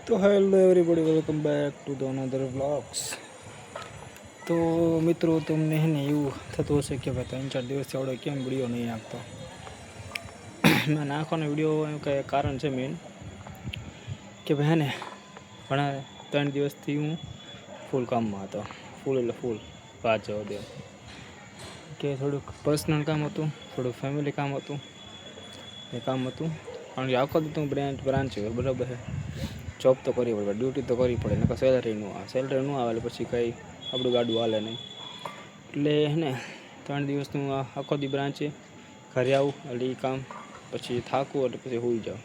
તો hello everybody, welcome back to the another vlogs. તો મિત્રો, તમને હે ને એવું થતું હશે કે ભાઈ 3-4 દિવસથી આવડે કેમ વિડીયો નહીં નાખતો. મેં નાખવાનો વિડીયો એમ કે કારણ છે મેન કે ભાઈ હે ને ઘણા 3 દિવસથી હું ફૂલ કામમાં હતો. ફૂલ એટલે ફૂલ વાત જવા દે કે થોડુંક પર્સનલ કામ હતું, થોડુંક ફેમિલી કામ હતું. એ કામ હતું કારણ કે આખો દી હું બ્રાન્ચ હોય, બરાબર છે. જોબ તો કરવી પડે, ડ્યુટી તો કરવી પડે, નકર સેલરી ન આવે. સેલરી ન આવે એટલે પછી કંઈ આપણું ગાડું હાલે નહીં. એટલે હે ને 3 દિવસનું આખો દી બ્રાન્ચે ઘરે આવું એટલે એ કામ, પછી થાકું એટલે પછી સૂઈ જાઉં.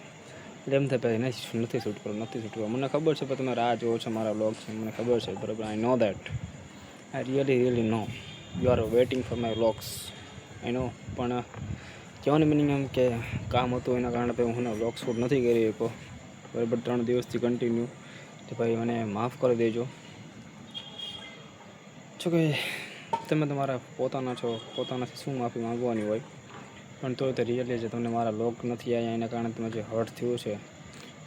એટલે એમ થાય ભાઈ નથી શૂટ કરવું. મને ખબર છે, પણ તમે રાહ જોવો છો મારા વ્લોગ છે, મને ખબર છે, બરાબર. I know that, I really know you are waiting for my vlogs, I know. પણ કહેવાનું મિનિંગ એમ કે કામ હતું એના કારણે હું વ્લોગ શૂટ નથી કરી શકો, બરાબર. 3 દિવસથી કન્ટિન્યુ. તો ભાઈ મને માફ કરી દેજો. જો કે તમે તમારા પોતાના છો, પોતાનાથી શું માફી માંગવાની હોય. પણ તોય તો રિયલી છે, તમને મારા વ્લોગ નથી આવ્યા એના કારણે તમે જે હર્ટ થયું છે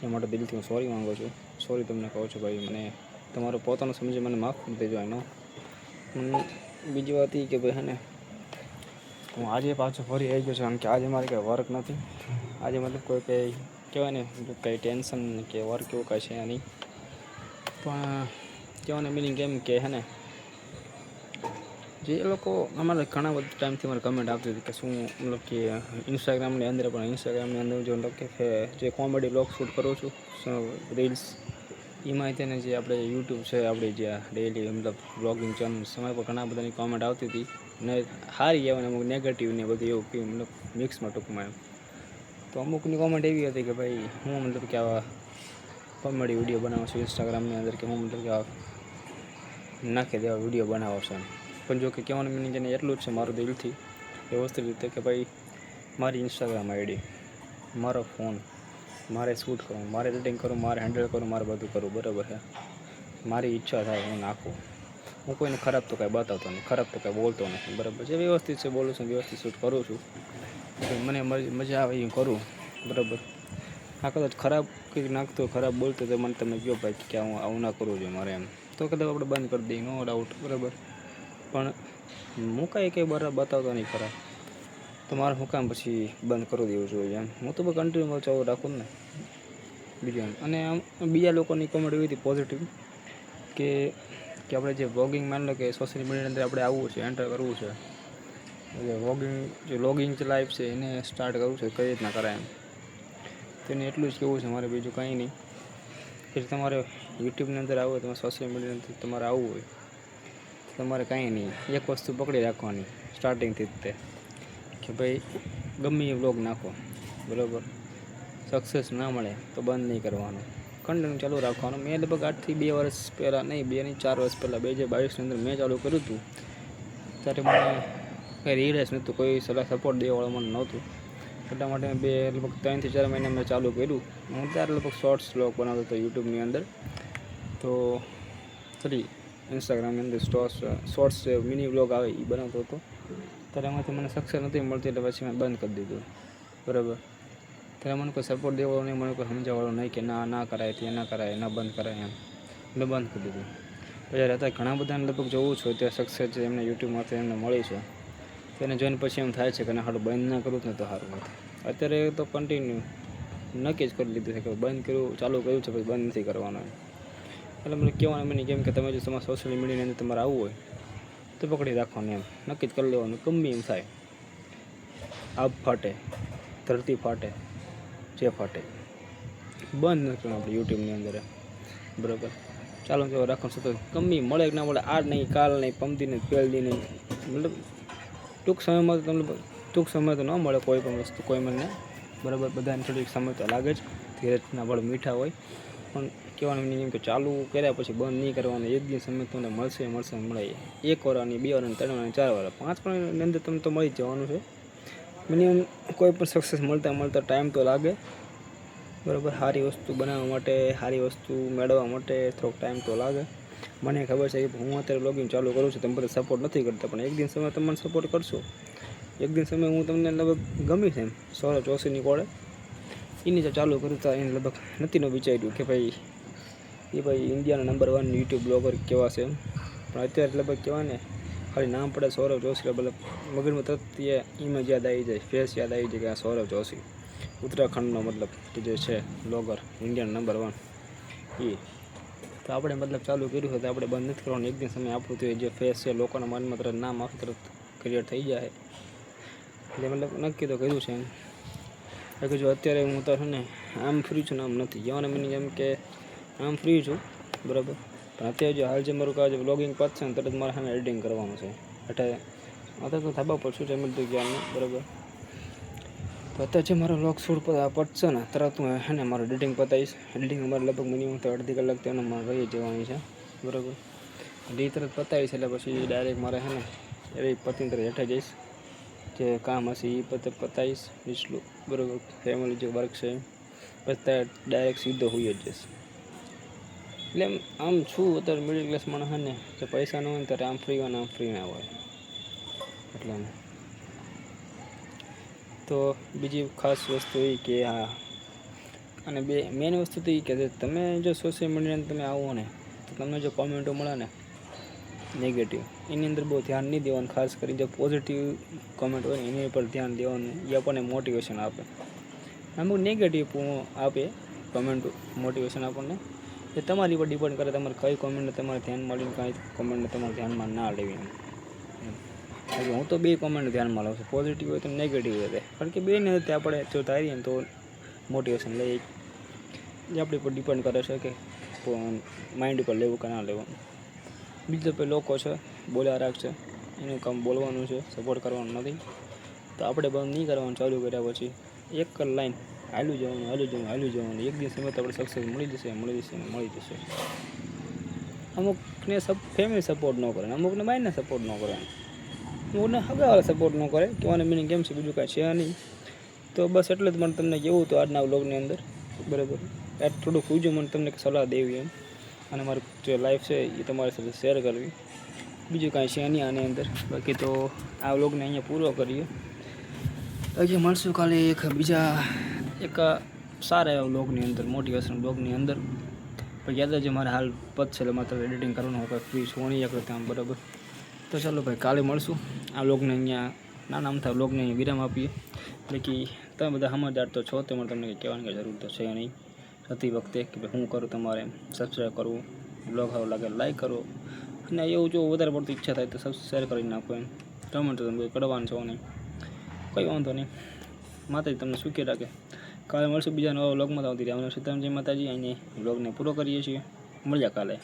એ માટે દિલથી હું સોરી માંગુ છું. સોરી તમને કહું છું ભાઈ, મને તમારું પોતાનું સમજી મને માફ કરી દેજો. એનો બીજી વાત એ કે ભાઈ હે ને હું આજે પાછો ફરી આવી ગયો છું, કારણ કે આજે મારે કંઈ વર્ક નથી. આજે મતલબ કોઈ કંઈ કહેવાય ને કંઈ ટેન્શન કે વર્ક એવું કાંઈ છે નહીં. પણ કહેવાને મિનિંગ એમ કે હે ને જે લોકો અમારે ઘણા બધા ટાઈમથી મારે કમેન્ટ આપતી હતી કે શું મતલબ કે ઇન્સ્ટાગ્રામની અંદર જો મતલબ કે જે કોમેડી વ્લોગ શૂટ કરું છું, રીલ્સ, એમાં તેને જે આપણે યુટ્યુબ છે, આપણી જે ડેઈલી મતલબ વ્લોગિંગ ચેનલ સમય પર ઘણા બધાની કોમેન્ટ આવતી હતી. ને સારી કહેવાય, અમુક નેગેટિવ ને બધું એવું કે મતલબ મિક્સમાં ટૂંકમાં એમ. તો અમુકની કોમેન્ટ એવી હતી કે ભાઈ હું મતલબ કે આવા કોમેડી વિડીયો બનાવું છું ઇન્સ્ટાગ્રામની અંદર, કે હું મતલબ કે આ નાખી દેવા વિડીયો બનાવો છો એમ. પણ જો કે કહેવાનું મિનિંગ એને એટલું જ છે મારું દિલથી વ્યવસ્થિત રીતે કે ભાઈ મારી ઇન્સ્ટાગ્રામ આઈડી, મારો ફોન, મારે શૂટ કરવું, મારે એડિટિંગ કરવું, મારે હેન્ડલ કરવું, મારે બધું કરવું, બરાબર છે. મારી ઈચ્છા થાય હું નાખું. હું કોઈને ખરાબ તો કાંઈ બતાવતો નહીં, ખરાબ તો કાંઈ બોલતો નથી, બરાબર છે. વ્યવસ્થિત છે બોલું છું, વ્યવસ્થિત શૂટ કરું છું. મને મજા આવે એ કરું, બરાબર. આ કદાચ ખરાબ કંઈક નાખતો, ખરાબ બોલતો તો મને તમે કહો ભાઈ કે હું આવું ના કરવું જોઈએ મારે એમ, તો કદાચ આપણે બંધ કરી દઈએ, નો ડાઉટ, બરાબર. પણ હું કંઈ બરાબર બતાવતો નહીં ખરાબ, તો મારે હું કામ પછી બંધ કરી દેવું જોઈએ એમ. હું તો કન્ટિન્યુ ચાલુ રાખું ને બીજું એમ. અને આમ બીજા લોકોની કોમેન્ટ એવી હતી પોઝિટિવ કે આપણે જે વ્લોગિંગ માની લો કે સોશિયલ મીડિયાની અંદર આપણે આવવું છે, એન્ટર કરવું છે, જે વ્લોગિંગ જે લાઈફ છે એને સ્ટાર્ટ કરવું છે, કઈ રીતના કરાય એમ. તેને એટલું જ કહેવું છે મારે, બીજું કંઈ નહીં. કે તમારે યુટ્યુબની અંદર આવવું હોય, તમારે સોશિયલ મીડિયાની અંદર તમારે આવવું હોય, તમારે કાંઈ નહીં, એક વસ્તુ પકડી રાખવાની સ્ટાર્ટિંગથી જ તે કે ભાઈ ગમે એ વ્લોગ નાખો, બરાબર. સક્સેસ ના મળે તો બંધ નહીં કરવાનું, કન્ટિન્યુ ચાલુ રાખવાનું. મેં લગભગ 8 થી 2 વર્ષ પહેલાં, નહીં 2 નહીં 4 વર્ષ પહેલાં, 2022ની અંદર મેં ચાલુ કર્યું હતું. ત્યારે મને કંઈ રિયલાઇઝ નહોતું, કોઈ સપોર્ટ દેવાવાળું મને નહોતું. એટલા માટે લગભગ 3 થી 4 મહિના મેં ચાલુ કર્યું. હું ત્યારે લગભગ શોર્ટ્સ વ્લોગ બનાવતો હતો યુટ્યુબની અંદર. તો ઇન્સ્ટાગ્રામની અંદર શોર્ટ્સ મિની વ્લોગ આવે એ બનાવતો હતો. ત્યારે એમાંથી મને સક્સેસ નથી મળતી, એટલે પછી મેં બંધ કરી દીધું, બરાબર. ત્યારે મને કોઈ સપોર્ટ દેવાળો નહીં, મને કોઈ સમજાવવાળો નહીં કે ના કરાય, તે ના કરાય, ના બંધ કરાય એમ. મેં બંધ કરી દીધું. પછી અત્યારે ઘણા બધાને લગભગ જોવું છું અત્યારે સક્સેસ જે એમને યુટ્યુબમાંથી એમને મળી છે, તેને જોઈને પછી એમ થાય છે કે ના હારું બંધ ના કરું ને તો સારું નથી. અત્યારે તો કન્ટિન્યુ નક્કી જ કરી લીધું છે કે બંધ કર્યું, ચાલુ કર્યું છે, પછી બંધ નથી કરવાનું. એટલે મને કહેવાનું મને કેમ કે તમે જો તમારા સોશિયલ મીડિયાની અંદર તમારે આવવું હોય તો પકડી રાખવાનું એમ, નક્કી જ કરી લેવાનું. ગમે એમ થાય, આબ ફાટે, ધરતી ફાટે, જે ફાટે, બંધ નથી કરવાનું આપણે યુટ્યુબની અંદર, બરાબર. ચાલો જો રાખવાનું સતત, ગમે મળે કે ના મળે, આજ નહીં, કાલ નહીં, પમદી નહીં, પહેલદી નહીં, મતલબ ટૂંક સમયમાં તો તમને ટૂંક સમય તો ન મળે કોઈ પણ વસ્તુ, કોઈ મને, બરાબર. બધાને થોડીક સમય તો લાગે જ, ધીરજના ફળ મીઠા હોય. પણ કહેવાનું નહીં એમ કે ચાલુ કર્યા પછી બંધ નહીં કરવાનું. એક દિન સમય તમને મળશે મળે, 1 વાર, 2 વાર, 3 વાર, 4 વાર, 5 વારની અંદર તમને તો મળી જ જવાનું છે. મિનિમમ કોઈ પણ સક્સેસ મળતા ટાઈમ તો લાગે, બરાબર. સારી વસ્તુ બનાવવા માટે, સારી વસ્તુ મેળવવા માટે થોડોક ટાઈમ તો લાગે. મને ખબર છે કે હું અત્યારે બ્લોગિંગ ચાલુ કરું છું, તમે બધા સપોર્ટ નથી કરતા, પણ એક દિન સમય તમે મને સપોર્ટ કરશો, એક દિન સમય હું તમને લગભગ ગમીશ એમ. 100 84ની કોળે એની જો ચાલુ કરું તો એને લગભગ નથી વિચાર્યું કે ભાઈ એ ભાઈ ઇન્ડિયાના નંબર 1 યુટ્યુબ બ્લોગર કેવા છે પણ અત્યારે લગભગ કહેવાય ને ખાલી નામ પડે સૌરવ જોશી એટલે મગજમાં તરત ઇમેજ યાદ આવી જાય, ફેસ યાદ આવી જાય કે આ સૌરવ જોશી ઉત્તરાખંડનો મતલબ કે જે છે બ્લોગર ઇન્ડિયન નંબર 1 એ. તો આપણે મતલબ ચાલુ કર્યું હોય તો આપણે બંધ નથી કરવાનું. એક દિન સમય આપણું તો જે ફેસ છે લોકોના મનમાં તરત નામ આવે તરત ક્લિયર થઈ જાય એટલે મતલબ નક્કી તો કર્યું છે એમ. કે જો અત્યારે હું તો છે ને આમ ફ્રી છું ને આમ નથી કહેવાના મિનિંગ એમ કે આમ ફ્રી છું બરાબર, પણ અત્યારે જો હાલ જે મારું કાજ વ્લોગિંગ પતશે ને તરત મારે સામે એડિટિંગ કરવાનું છે એટલે અત્યારે તો ધાબા પર છું જમી ગયા બરાબર. તો અત્યારે જે મારો વ્લોગ શૂટ પતશે ને તરત હું હે ને મારું એડિટિંગ પતાવીશ. એડિટિંગ અમારે લગભગ મિનિમમ તો અડધી કલાક તો એને મારે રહી જવાની છે બરાબર. એ તરત પતાવીશ એટલે પછી ડાયરેક્ટ મારે હે ને એ પતિને તરત હેઠે જઈશ, જે કામ હશે એ પતાવીશ નીચલું બરાબર, ફેમિલી જે વર્ક છે પછી ડાયરેક્ટ સીધો હોઈ જ જઈશ. એટલે આમ છું અત્યારે મિડલ ક્લાસ માણસ છે ને જે પૈસા ન હોય ને ત્યારે આમ ફ્રી હોય ને આમ ફ્રી ના હોય એટલે. તો બીજી ખાસ વસ્તુ એ કે હા, અને મેઇન વસ્તુ તો એ કે તમે જો સોશિયલ મીડિયાને તમે આવો ને તો તમને જો કોમેન્ટો મળે ને નેગેટિવ એની અંદર બહુ ધ્યાન નહીં દેવાનું. ખાસ કરીને જે પોઝિટિવ કોમેન્ટ હોય ને એની ઉપર ધ્યાન દેવાનું, એ આપણને મોટિવેશન આપે. અમુક નેગેટિવ આપે કોમેન્ટ મોટિવેશન આપણને, એ તમારી ઉપર ડિપેન્ડ કરે તમારે કઈ કોમેન્ટને તમારે ધ્યાનમાં લઈને કઈ કોમેન્ટને તમારે ધ્યાનમાં ના લેવી એમ. હું તો બે કોમેન્ટ ધ્યાનમાં લઉં છું, પોઝિટિવ હોય તો નેગેટિવ હોય, કારણ કે બેને રીતે આપણે જો ધારીએ ને તો મોટિવેશન લઈએ એ આપણી ઉપર ડિપેન્ડ કરે છે કે માઇન્ડ ઉપર લેવું કે ના લેવું. બીજા કોઈ લોકો છે બોલ્યા રાખશે, એનું કામ બોલવાનું છે, સપોર્ટ કરવાનું નથી. તો આપણે બંધ નહીં કરવાનું, ચાલુ કર્યા પછી એક લાઈન હાલ્યું જવાનું. એક દિવસ સમય તો આપણે સક્સેસ મળી જશે. અમુકને ફેમિલી સપોર્ટ ન કરે, અમુકને માઇન્ડને સપોર્ટ ન કરે, અમુકને હગાવાળા સપોર્ટ ન કરે. કહેવાનો મિનિંગ કેમ છે બીજું કાંઈ છે નહીં. તો બસ એટલે જ મને તમને કહેવું હતું આજના વ્લોગની અંદર બરાબર. થોડુંક પૂછ્યું મને તમને સલાહ દેવી એમ, અને મારી જે લાઈફ છે એ તમારી સાથે શેર કરવી, બીજું કાંઈ છે નહીં આની અંદર. બાકી તો આ વ્લોગને અહીંયા પૂરો કરીએ. હજી મળશું કાલે એક સારા એવા વ્લોગની અંદર, મોટિવેશન વ્લોગની અંદર. પણ યાદ જ મારે હાલ પતશે એટલે માત્ર એડિટિંગ કરવાનું હોય, ફ્રી છું નહીં એક આમ બરાબર. તો ચાલો ભાઈ કાલે મળશું. આ વ્લોગને અહીંયા નાના અમથા વ્લોગને અહીંયા વિરામ આપીએ. બાકી તમે બધા સમજદાર તો છો, તેમાં તમને કહેવાની કંઈ જરૂર તો છે નહીં જતી વખતે કે ભાઈ શું કરું. તમારે સબસ્ક્રાઈબ કરવું, વ્લોગ સારો લાગે લાઈક કરો, અને એવું જો વધારે પડતી ઈચ્છા થાય તો શેર કરી નાખો એમ. કમેન્ટ તો તમે કરવાનું છો નહીં, કંઈ વાંધો નહીં. માતાજી તમને સુખી રાખે. કાલે મળશું બીજા નવા વ્લોગમાં. આવતી રહેવાનું છે. તમે જય માતાજી. અહીંયા વ્લોગને પૂરો કરીએ છીએ. મળ્યા કાલે.